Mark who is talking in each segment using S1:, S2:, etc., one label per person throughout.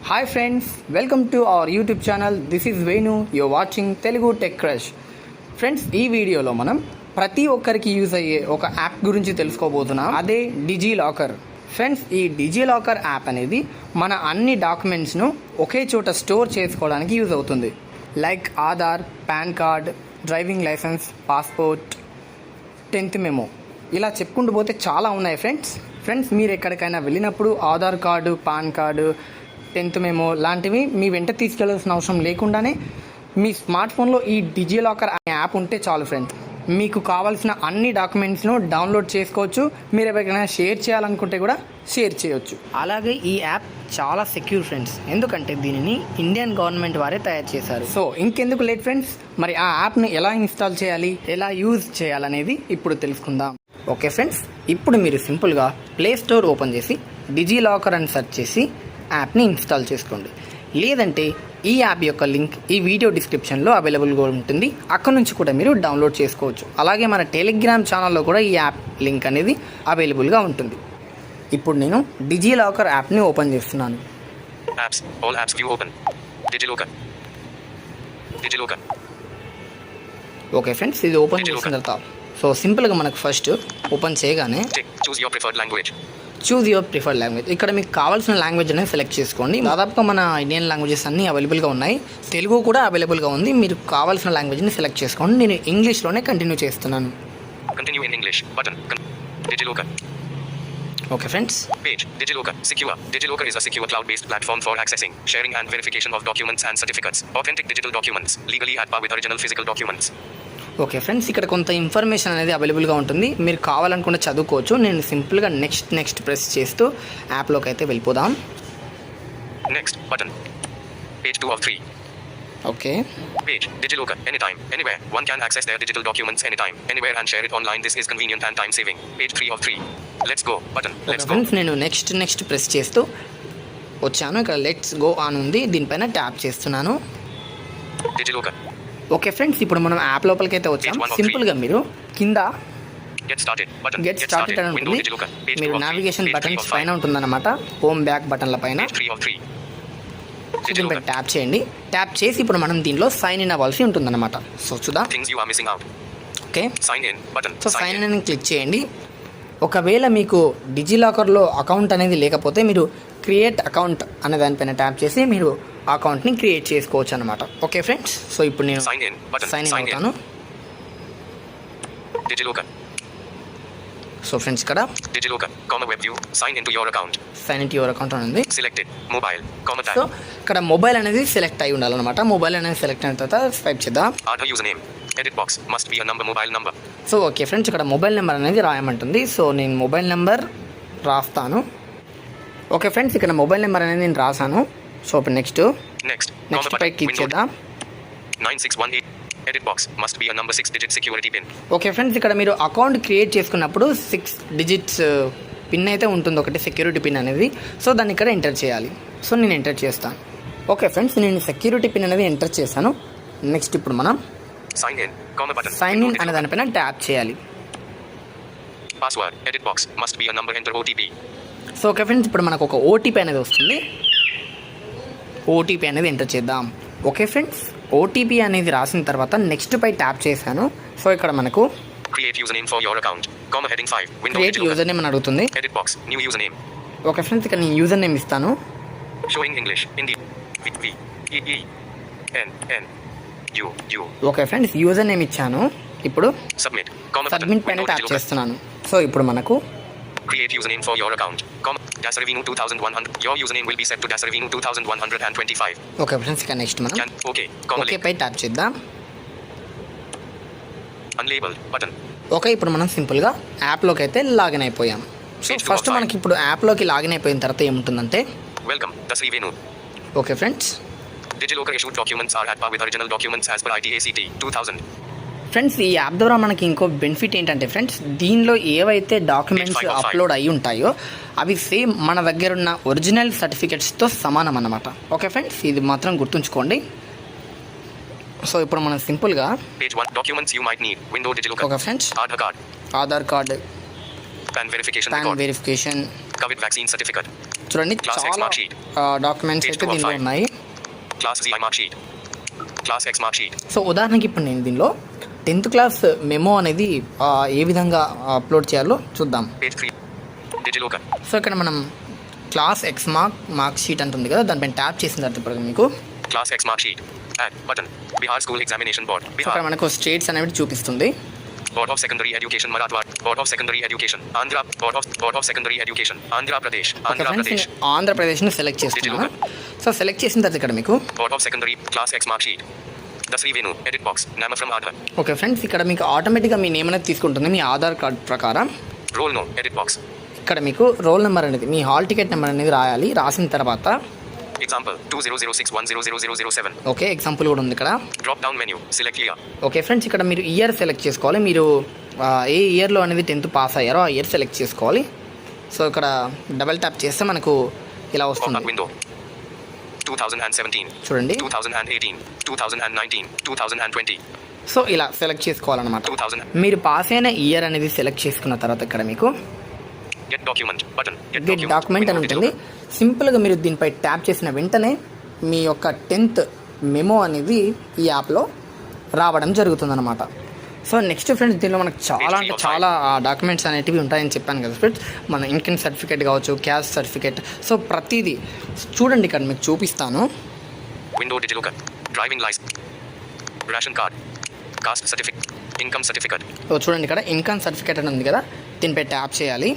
S1: Hi friends, welcome to our YouTube channel. This is Venu. You're watching Telugu tech crush. Friends, ఈ వీడియోలో మనం ప్రతి ఒక్కరికి యూజ్ అయ్యే ఒక యాప్ గురించి తెలుసుకోబోతున్నాం. అదే డిజిలాకర్. ఫ్రెండ్స్, ఈ డిజిలాకర్ యాప్ అనేది మన అన్ని డాక్యుమెంట్స్ను ఒకే చోట స్టోర్ చేసుకోవడానికి యూజ్ అవుతుంది. Like Aadhaar, PAN card, driving licence, passport, 10th memo, ఇలా చెప్పుకుంటూ పోతే చాలా ఉన్నాయి ఫ్రెండ్స్. మీరు ఎక్కడికైనా వెళ్ళినప్పుడు Aadhaar card, PAN card, 10th memo లాంటివి మీ వెంట తీసుకెళ్లాల్సిన అవసరం లేకుండానే మీ స్మార్ట్ ఫోన్లో ఈ డిజిలాకర్ అనే యాప్ ఉంటే చాలు ఫ్రెండ్స్. మీకు కావాల్సిన అన్ని డాక్యుమెంట్స్ను డౌన్లోడ్ చేసుకోవచ్చు. మీరు ఎవరికైనా షేర్ చేయాలనుకుంటే కూడా షేర్ చేయొచ్చు. అలాగే ఈ యాప్ చాలా సెక్యూర్ ఫ్రెండ్స్, ఎందుకంటే దీనిని ఇండియన్ గవర్నమెంట్ వారే తయారు చేశారు. సో ఇంకెందుకు లేట్ ఫ్రెండ్స్, మరి ఆ యాప్ని ఎలా ఇన్స్టాల్ చేయాలి, ఎలా యూజ్ చేయాలనేది ఇప్పుడు తెలుసుకుందాం. ఓకే ఫ్రెండ్స్, ఇప్పుడు మీరు సింపుల్గా ప్లే స్టోర్ ఓపెన్ చేసి డిజిలాకర్ అని సెర్చ్ చేసి యాప్ని ఇన్స్టాల్ చేసుకోండి. లేదంటే ఈ యాప్ యొక్క లింక్ ఈ వీడియో డిస్క్రిప్షన్లో అవైలబుల్గా ఉంటుంది. అక్కడ నుంచి కూడా మీరు డౌన్లోడ్ చేసుకోవచ్చు. అలాగే మన టెలిగ్రామ్ ఛానల్లో కూడా ఈ యాప్ లింక్ అనేది అవైలబుల్గా ఉంటుంది. ఇప్పుడు నేను డిజిలాకర్ యాప్ని ఓపెన్ చేస్తున్నాను. ఓకే ఫ్రెండ్స్, ఇది ఓపెన్ చేసిన తర్వాత సో సింపుల్గా మనకు ఫస్ట్ ఓపెన్ చేయగానే చూజ్ యువర్ ప్రిఫర్డ్ లాంగ్వేజ్, ఇక్కడ మీకు కావాల్సిన లాంగ్వేజ్ అనేది సెలెక్ట్ చేసుకోండి. దాదాపుగా మన ఇండియన్ లాంగ్వేజెస్ అన్నీ అవైలబుల్గా ఉన్నాయి. తెలుగు కూడా అవైలబుల్గా ఉంది. మీరు కావాల్సిన లాంగ్వేజ్ని సెలెక్ట్ చేసుకోండి. నేను ఇంగ్లీష్లోనే కంటిన్యూ చేస్తున్నాను. Okay friends,
S2: DigiLocker is a secure cloud-based platform for accessing, sharing and verification of documents and certificates, authentic digital documents, legally at par with original physical documents.
S1: Okay friends, ఇక్కడ కొంత information అనేది అవైలబుల్గా ఉంటుంది. మీరు కావాలనుకుంటే చదువుకోవచ్చు. నేను సింపుల్గా నెక్స్ట్ ప్రెస్ చేస్తూ యాప్లోకి అయితే వెళ్ళిపోదాం.
S2: Next button, page 2 of 3.
S1: Okay,
S2: page DigiLocker, anytime, anywhere. One can access their digital documents anytime, anywhere and share it online. This is convenient and time saving. Page 3 of 3. Let's go button. Let's go.
S1: నేను next press చేస్తూ వచ్చాను. ఇక్కడ let's go అని ఉంది, దీనిపైన tap చేస్తున్నాను.
S2: DigiLocker.
S1: Okay friends, ఇప్పుడు మనం యాప్ లోపలికి అయితే వచ్చాం. సింపుల్గా మీరు కింద గెట్ స్టార్టెడ్ అని ఉంటుంది. మీరు నావిగేషన్ బటన్స్ పైన ఉంటుందన్నమాట, హోమ్ బ్యాక్ బటన్ల పైన. దీనిపై ట్యాప్ చేయండి. ట్యాప్ చేసి ఇప్పుడు మనం దీనిలో సైన్ ఇన్ అవ్వాల్సి ఉంటుందన్నమాట. సో చూద్దాం. Okay, so sign in click చేయండి. ఒకవేళ మీకు డిజిలాకర్లో అకౌంట్ అనేది లేకపోతే మీరు క్రియేట్ అకౌంట్ అనే దానిపైన ట్యాప్ చేసి మీరు అకౌంట్ని క్రియేట్ చేసుకోవచ్చు అనమాట. ఓకే ఫ్రెండ్స్, సో ఇప్పుడు నేను సైన్ ఇన్ అవుతాను. సో ఫ్రెండ్స్, ఇక్కడ
S2: DigiLocker, web view, sign into your account
S1: అని ఉంది.
S2: Selected mobile,
S1: సో ఇక్కడ మొబైల్ అనేది సెలెక్ట్ అయి ఉండాలన్నమాట. మొబైల్ అనేది సెలెక్ట్ అయిన తర్వాత స్వైప్ చేద్దాం.
S2: Add username, edit box, must be a number, mobile number.
S1: So okay friends, ఇక్కడ మొబైల్ నెంబర్ అనేది రాయమంటుంది. సో నేను మొబైల్ నెంబర్ రాస్తాను. ఓకే ఫ్రెండ్స్, ఇక్కడ మొబైల్ నెంబర్ అనేది నేను రాసాను. సో ఇప్పుడు నెక్స్ట్ పై క్లిక్ చేద్దాం.
S2: 9618, edit box, must be a number, 6-digit security pin.
S1: Okay friends, ఇక్కడ మీరు అకౌంట్ క్రియేట్ చేసుకున్నప్పుడు 6 digits పిన్ అయితే ఉంటుంది, ఒకటి సెక్యూరిటీ పిన్ అనేది. సో దాన్ని ఇక్కడ ఎంటర్ చేయాలి. సో నేను ఎంటర్ చేస్తాను. ఓకే ఫ్రెండ్స్, నేను సెక్యూరిటీ పిన్ అనేది ఎంటర్ చేశాను. నెక్స్ట్ ఇప్పుడు మనం
S2: సైన్ ఇన్
S1: అనే దానిపైన ట్యాప్ చేయాలి.
S2: Password, edit box, must be a number, enter OTP.
S1: So okay friends, ఇప్పుడు మనకు ఒక ఓటీపీ అనేది వస్తుంది. ఓటీపీ అనేది ఎంటర్ చేద్దాం. ఓకే ఫ్రెండ్స్, ఓటీపీ అనేది రాసిన తర్వాత నెక్స్ట్ పై ట్యాప్ చేశాను. సో ఇక్కడ మనకు
S2: create user name for your account, heading 5, window
S1: create user name అని అడుగుతుంది.
S2: Edit box, new user name.
S1: Okay friends, ఇక్కడ నేను యూజర్ నేమ్ ఇస్తాను.
S2: Showing English, Hindi, V E N U.
S1: Okay friends, user name ఇచ్చాను. ఇప్పుడు
S2: submit
S1: పైన tap చేస్తున్నాను. So ఇప్పుడు మనకు
S2: create username for your account, dasarevinu 2100. Your username will be set to dasarevinu 2125.
S1: Okay friends, ఇక నెక్స్ట్ మనం okay పై tap చేద్దాం.
S2: unlabeled button.
S1: Okay, ఇప్పుడు మనం సింపుల్గా యాప్లోకి అయితే లాగిన్ అయిపోయాం. సో ఫస్ట్ మనకి ఇప్పుడు యాప్లోకి లాగిన్ అయిపోయిన తర్వాత ఏముంటుందంటే
S2: welcome dasarevinu.
S1: Okay friends,
S2: DigiLocker issued documents are at par with original documents as per ITACT 2000.
S1: Friends, ఈ యాప్ ద్వారా మనకి ఇంకో బెనిఫిట్ ఏంటంటే ఫ్రెండ్స్, దీనిలో ఏవైతే డాక్యుమెంట్స్ అప్లోడ్ అయి ఉంటాయో అవి సేమ్ మన దగ్గర ఉన్న ఒరిజినల్ సర్టిఫికెట్స్తో సమానం అన్నమాట. ఓకే ఫ్రెండ్స్, ఇది మాత్రం గుర్తుంచుకోండి. సో ఇప్పుడు మనం సింపుల్గా okay friends, Aadhaar card,
S2: PAN verification,
S1: PAN verification,
S2: COVID vaccine certificate,
S1: చూడండి
S2: Class X
S1: చాలా
S2: mark sheet.
S1: డాక్యుమెంట్స్
S2: Page
S1: అయితే
S2: 2 of
S1: దీనిలో
S2: 5.
S1: ఉన్నాయి.
S2: Class Z mark sheet. Class X mark sheet.
S1: So ఉదాహరణకి ఇప్పుడు నేను దీనిలో 10th క్లాస్ మెమో అనేది ఏ విధంగా అప్లోడ్ చేయాలో చూద్దాం.
S2: Page 3. Digilocker.
S1: సో ఇక్కడ మనం క్లాస్ ఎక్స్ మార్క్ షీట్ అంటుంది కదా, దానిపైన ట్యాప్ చేసిన తర్వాత ఇప్పుడు మీకు
S2: Class X mark sheet. Add button. Bihar School Examination Board.
S1: So ఇక్కడ
S2: Bihar.
S1: మనకు స్టేట్స్ అనేవి చూపిస్తుంది.
S2: Board of Secondary Education Marathwada. Board of Secondary Education. Andhra. Board of Secondary Education. Andhra Pradesh.
S1: Okay
S2: Andhra
S1: friends,
S2: Pradesh.
S1: నేను ఆంధ్రప్రదేశ్ని select చేస్తున్నాను. So select చేసిన తర్వాత ఇక్కడ మీకు
S2: Board of Secondary. Class X mark sheet. Dasri Venu. Edit box. Nama from Aadhar.
S1: Okay friends, ఇక్కడ మీకు ఆటోమేటిక్గా మీ నేమ్ అనేది తీసుకుంటుంది మీ ఆధార్ కార్డ్ ప్రకారం.
S2: Roll no. Edit box.
S1: ఇక్కడ మీకు రోల్ నెంబర్ అనేది మీ హాల్ టికెట్ నెంబర్ అనేది రాయాలి. రాసిన తర్వాత
S2: Example 2006100007.
S1: ఓకే ఎగ్జాంపుల్ కూడా ఉంది ఇక్కడ.
S2: Drop down menu. Select year.
S1: Okay friends, ఇక్కడ మీరు ఇయర్ సెలెక్ట్ చేసుకోవాలి. మీరు ఏ ఇయర్లో అనేది 10th పాస్ అయ్యారో ఆ ఇయర్ సెలెక్ట్ చేసుకోవాలి. సో ఇక్కడ డబల్ ట్యాప్ చేస్తే మనకు ఇలా
S2: Pop-up
S1: వస్తుంది.
S2: window. 2017.
S1: చూడండి,
S2: 2018. 2019. 2020.
S1: సో ఇలా సెలెక్ట్ చేసుకోవాలన్నమాట.
S2: 2000.
S1: మీరు పాస్ అయిన ఇయర్ అనేది సెలెక్ట్ చేసుకున్న తర్వాత ఇక్కడ మీకు
S2: Get document button.
S1: Get document అని ఉంటుంది. సింపుల్గా మీరు దీనిపై ట్యాప్ చేసిన వెంటనే మీ యొక్క 10th మెమో అనేది ఈ యాప్లో రావడం జరుగుతుందన్నమాట. సో నెక్స్ట్ ఫ్రెండ్స్, దీనిలో మనకు చాలా అంటే చాలా డాక్యుమెంట్స్ అనేటివి ఉంటాయని చెప్పాను కదా ఫ్రెండ్స్. మన ఇన్కమ్ సర్టిఫికేట్ కావచ్చు, క్యాస్ట్ సర్టిఫికేట్, సో ప్రతిదీ చూడండి ఇక్కడ మీకు చూపిస్తాను.
S2: Window digilocker. Driving license. Ration card. Caste certificate. Income certificate.
S1: So చూడండి ఇక్కడ ఇన్కమ్ సర్టిఫికేట్ అని ఉంది కదా, దీనిపై ట్యాప్ చేయాలి.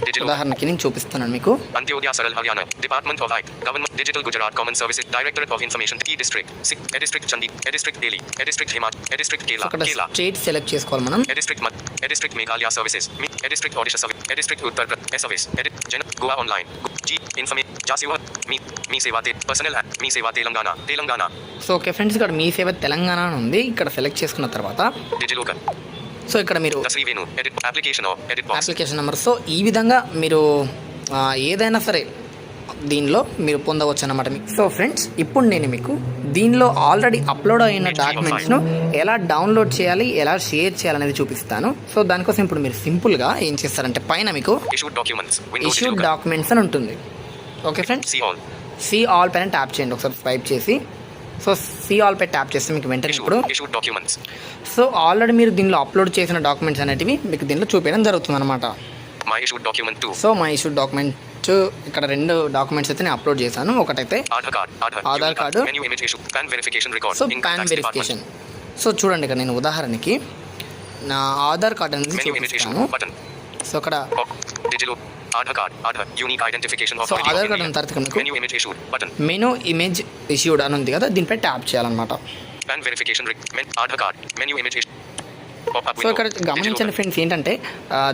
S2: Digilocker.
S1: ఉదాహరణకి నేను చూపిస్తున్నాను మీకు.
S2: Antyodaya Saral Haryana. Department of IT. Government. Digital Gujarat Common Services. Directorate of Information. E-District. E-District Chandi. E-District Delhi. E-District Himachal. E-District
S1: so
S2: Kerala.
S1: ఇక్కడ
S2: Kerala.
S1: స్టేట్ సెలెక్ట్ చేసుకోవాలి మనం.
S2: E-District Mad. E-District Meghalaya Services. E-District Odisha Service. E-District Uttar Pradesh Service. Goa Online. G. Information. Jasiwa. Me Seva Te. Personal. Me Seva Telangana. Telangana.
S1: So okay friends, ఇక్కడ మీ సేవ తెలంగాణ అని ఉంది. ఇక్కడ select చేసుకున్న తర్వాత
S2: Digilocker.
S1: So ఇక్కడ మీరు
S2: Dasri Venu. Edit application or edit box.
S1: Application number. So ఈ విధంగా మీరు ఏదైనా సరే దీనిలో మీరు పొందవచ్చు అన్నమాట. సో ఫ్రెండ్స్, ఇప్పుడు నేను మీకు దీనిలో ఆల్రెడీ అప్లోడ్ అయిన డాక్యుమెంట్స్ను ఎలా డౌన్లోడ్ చేయాలి, ఎలా షేర్ చేయాలనేది చూపిస్తాను. సో దానికోసం ఇప్పుడు మీరు సింపుల్గా ఏం చేస్తారంటే పైన మీకు
S2: Issued documents. Window
S1: issued
S2: digilocker.
S1: Documents అని ఉంటుంది. Okay friends,
S2: See all.
S1: See all పైన ట్యాప్ చేయండి ఒకసారి స్వైప్ చేసి. సో సీ ఆల్ పై ట్యాప్ చేస్తే మీకు వెంటనే ఇప్పుడు
S2: Issued documents.
S1: సో ఆల్రెడీ మీరు దీనిలో అప్లోడ్ చేసిన డాక్యుమెంట్స్ అనేటివి మీకు దీనిలో చూపించడం జరుగుతుంది అనమాట.
S2: My issued document 2.
S1: So my issued document ఇక్కడ 2 డాక్యుమెంట్స్ అయితే నేను అప్లోడ్ చేశాను. ఒకటైతే
S2: Aadhaar card.
S1: Aadhaar
S2: Unique
S1: card.
S2: Menu image issue. PAN verification record.
S1: So
S2: Income
S1: pan
S2: tax
S1: verification.
S2: department.
S1: So చూడండి ఇక్కడ నేను ఉదాహరణకి నా ఆధార్ కార్డ్ అనేది
S2: Menu image issue.
S1: చూపిస్తాను.
S2: Button.
S1: సో ఇక్కడ
S2: Pop. Digital. Aadhaar card. Aadhaar. Unique identification of
S1: so
S2: ID of
S1: Aadhaar card
S2: India.
S1: ఉన్న తర్వాత మీకు
S2: Menu image issued. Button.
S1: Menu image issued అని ఉంది కదా, దీనిపై ట్యాప్ చేయాలన్నమాట.
S2: PAN verification. Aadhaar card. Menu image issue. Pop-up
S1: so
S2: window.
S1: ఇక్కడ గమనించండి
S2: Digilocker.
S1: ఫ్రెండ్స్, ఏంటంటే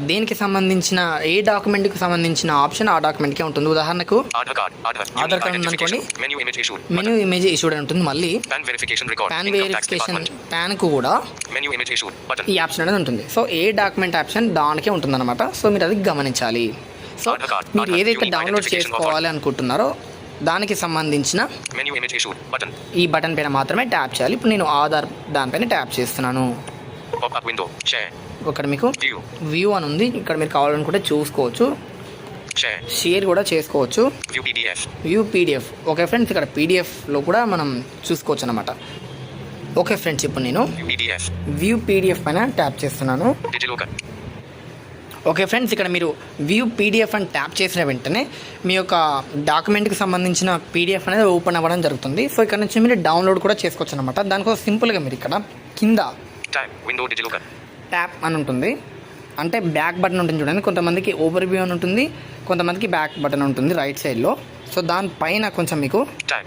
S1: దేనికి సంబంధించిన ఏ డాక్యుమెంట్కి సంబంధించిన ఆప్షన్ ఆ డాక్యుమెంట్కే ఉంటుంది. ఉదాహరణకు
S2: Aadhaar card. Aadhaar.
S1: Aadhaar
S2: Unique
S1: card
S2: identification.
S1: ఉందనుకోండి.
S2: Menu image issued.
S1: Menu image issued అని ఉంటుంది. మళ్ళీ
S2: PAN verification record.
S1: Pan
S2: Income tax
S1: verification
S2: department.
S1: పాన్కు కూడా
S2: Menu image issued. Button.
S1: ఈ ఆప్షన్ అనేది ఉంటుంది. సో ఏ డాక్యుమెంట్ ఆప్షన్ దానికే ఉంటుందన్నమాట. సో మీరు అది గమనించాలి. So
S2: Aadhaar card.
S1: మీరు
S2: Aadhaar.
S1: ఏదైతే
S2: Unique
S1: డౌన్లోడ్
S2: identification of
S1: చేసుకోవాలి అనుకుంటున్నారో దానికి సంబంధించిన
S2: Menu image issued. Button.
S1: ఈ బటన్ పైన మాత్రమే ట్యాప్ చేయాలి. ఇప్పుడు నేను ఆధార్ దానిపైన ట్యాప్ చేస్తున్నాను.
S2: Pop-up window. Share.
S1: ఇక్కడ మీకు
S2: View.
S1: వ్యూ అని ఉంది. ఇక్కడ మీరు కావాలనుకుంటే చూసుకోవచ్చు,
S2: Share.
S1: షేర్ కూడా చేసుకోవచ్చు.
S2: View PDF.
S1: View PDF. Okay friends, ఇక్కడ పీడిఎఫ్లో కూడా మనం చూసుకోవచ్చు అనమాట. ఓకే ఫ్రెండ్స్, ఇప్పుడు నేను
S2: View PDF.
S1: వ్యూ పీడిఎఫ్ పైన ట్యాప్ చేస్తున్నాను.
S2: Digilocker.
S1: ఓకే ఫ్రెండ్స్, ఇక్కడ మీరు వ్యూ పీడిఎఫ్ అని ట్యాప్ చేసిన వెంటనే మీ యొక్క డాక్యుమెంట్కి సంబంధించిన పీడిఎఫ్ అనేది ఓపెన్ అవ్వడం జరుగుతుంది. సో ఇక్కడ నుంచి మీరు డౌన్లోడ్ కూడా చేసుకోవచ్చు అనమాట. దానికోసం సింపుల్గా మీరు ఇక్కడ కింద
S2: Tab. Window digilocker.
S1: ట్యాప్ అని ఉంటుంది, అంటే బ్యాక్ బటన్ ఉంటుంది చూడండి. కొంతమందికి ఓవర్ వ్యూ అని ఉంటుంది, కొంతమందికి బ్యాక్ బటన్ ఉంటుంది రైట్ సైడ్లో. సో దానిపైన కొంచెం మీకు
S2: Tab.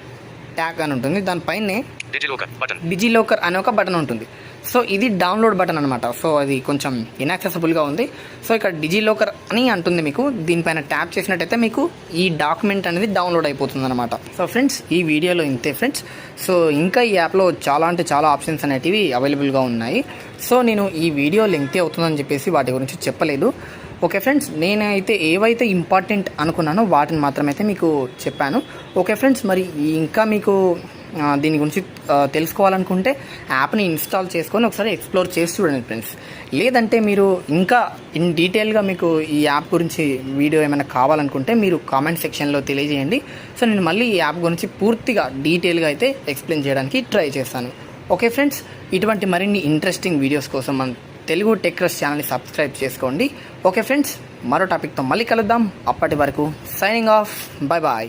S1: ట్యాగ్ అని ఉంటుంది, దానిపైనే
S2: Digilocker. Button.
S1: డిజిలోకర్ అనే ఒక బటన్ ఉంటుంది. సో ఇది డౌన్లోడ్ బటన్ అనమాట. సో అది కొంచెం ఇన్యాక్సెసిబుల్గా ఉంది. సో ఇక్కడ డిజిలోకర్ అని అంటుంది మీకు. దీనిపైన ట్యాప్ చేసినట్టయితే మీకు ఈ డాక్యుమెంట్ అనేది డౌన్లోడ్ అయిపోతుంది అనమాట. సో ఫ్రెండ్స్, ఈ వీడియోలో ఇంతే ఫ్రెండ్స్. సో ఇంకా ఈ యాప్లో చాలా అంటే చాలా ఆప్షన్స్ అనేటివి అవైలబుల్గా ఉన్నాయి. సో నేను ఈ వీడియో లెంగ్తీ అవుతుందని చెప్పేసి వాటి గురించి చెప్పలేదు. ఓకే ఫ్రెండ్స్, నేనైతే ఏవైతే ఇంపార్టెంట్ అనుకున్నానో వాటిని మాత్రమైతే మీకు చెప్పాను. ఓకే ఫ్రెండ్స్, మరి ఇంకా మీకు దీని గురించి తెలుసుకోవాలనుకుంటే యాప్ని ఇన్స్టాల్ చేసుకొని ఒకసారి ఎక్స్ప్లోర్ చేసి చూడండి ఫ్రెండ్స్. లేదంటే మీరు ఇంకా ఇన్ డీటెయిల్గా మీకు ఈ యాప్ గురించి వీడియో ఏమైనా కావాలనుకుంటే మీరు కామెంట్ సెక్షన్లో తెలియజేయండి. సో నేను మళ్ళీ ఈ యాప్ గురించి పూర్తిగా డీటెయిల్గా అయితే ఎక్స్ప్లెయిన్ చేయడానికి ట్రై చేస్తాను. ఓకే ఫ్రెండ్స్, ఇటువంటి మరిన్ని ఇంట్రెస్టింగ్ వీడియోస్ కోసం మన తెలుగు టెక్ క్రష్ ఛానల్ని సబ్స్క్రైబ్ చేసుకోండి. ఓకే ఫ్రెండ్స్, మరో టాపిక్తో మళ్ళీ కలుద్దాం. అప్పటి వరకు సైనింగ్ ఆఫ్. Bye bye.